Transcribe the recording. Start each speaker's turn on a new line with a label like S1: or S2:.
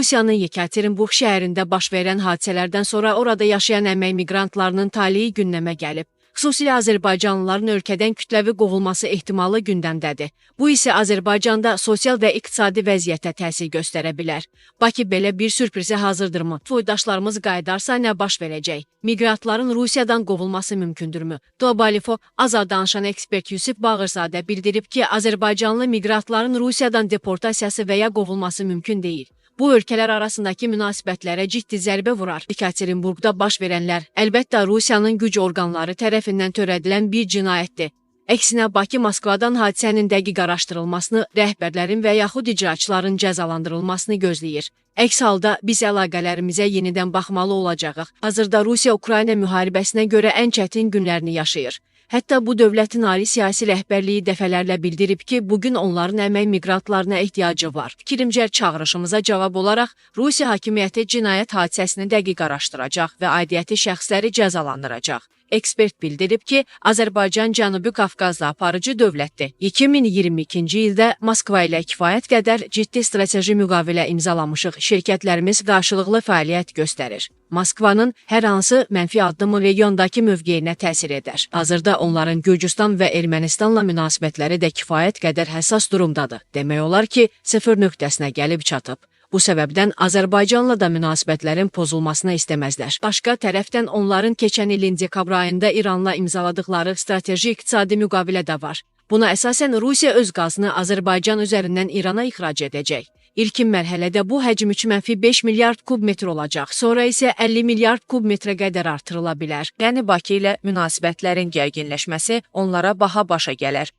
S1: Rusiyanın Yekaterinburg şəhərində baş verən hadisələrdən sonra orada yaşayan əmək miqrantlarının taleyi gündəmə gəlib. Xüsusilə Azərbaycanlıların ölkədən kütləvi qovulması ehtimalı gündəmdədir. Bu isə Azərbaycanda sosial və iqtisadi vəziyyətə təsir göstərə bilər. Bakı belə bir sürprizə hazırdırmı? Soydaşlarımız qayıdarsa nə baş verəcək? Miqrantların Rusiyadan qovulması mümkündürmü? Dobalifo Azad danışan ekspert Yusif Bağırzadə bildirib ki, Azərbaycanlı miqrantların Rusiyadan deportasiyası və ya qovulması mümkün deyil. Bu ölkələr arasındakı münasibətlərə ciddi zərbə vurar. Yekaterinburgda baş verənlər əlbəttə Rusiyanın güc orqanları tərəfindən törədilən bir cinayətdir. Əksinə Bakı Moskvadan hadisənin dəqiq araşdırılmasını, rəhbərlərin və yaxud icraçıların cəzalandırılmasını gözləyir. Əks halda biz əlaqələrimizə yenidən baxmalı olacağıq. Hazırda Rusiya-Ukrayna müharibəsinə görə ən çətin günlərini yaşayır. Hətta bu dövlətin ali siyasi rəhbərliyi dəfələrlə bildirib ki, bugün onların əmək miqrantlarına ehtiyacı var. Fikrimcə çağırışımıza cavab olaraq Rusiya hakimiyyəti cinayət hadisəsini dəqiq araşdıracaq və aidiyyəti şəxsləri cəzalandıracaq. Ekspert bildirib ki, Azərbaycan Cənubi Qafqazda aparıcı dövlətdir. 2022-ci ildə Moskva ilə kifayət qədər ciddi strateji müqavilə imzalamışıq. Şirkətlərimiz qarşılıqlı fəaliyyət göstərir. Moskvanın hər hansı mənfi addımı regiondakı mövqeyinə təsir edər. Hazırda onların Gürcüstan və Ermənistanla münasibətləri də kifayət qədər həssas durumdadır. Demək olar ki, sıfır nöqtəsinə gəlib çatıb. Bu səbəbdən Azərbaycanla da münasibətlərin pozulmasını istəməzlər. Başqa tərəfdən onların keçən ilin dekabr ayında İranla imzaladıkları strateji iqtisadi müqavilə də var. Buna əsasən Rusiya öz qazını Azərbaycan üzərindən İrana ixrac edəcək. İlkin mərhələdə bu həcm 3-5 milyard kub metr olacaq, sonra isə 50 milyard kub metrə qədər artırıla bilər. Yəni Bakı ilə münasibətlərin gərginləşməsi onlara baha başa gələr.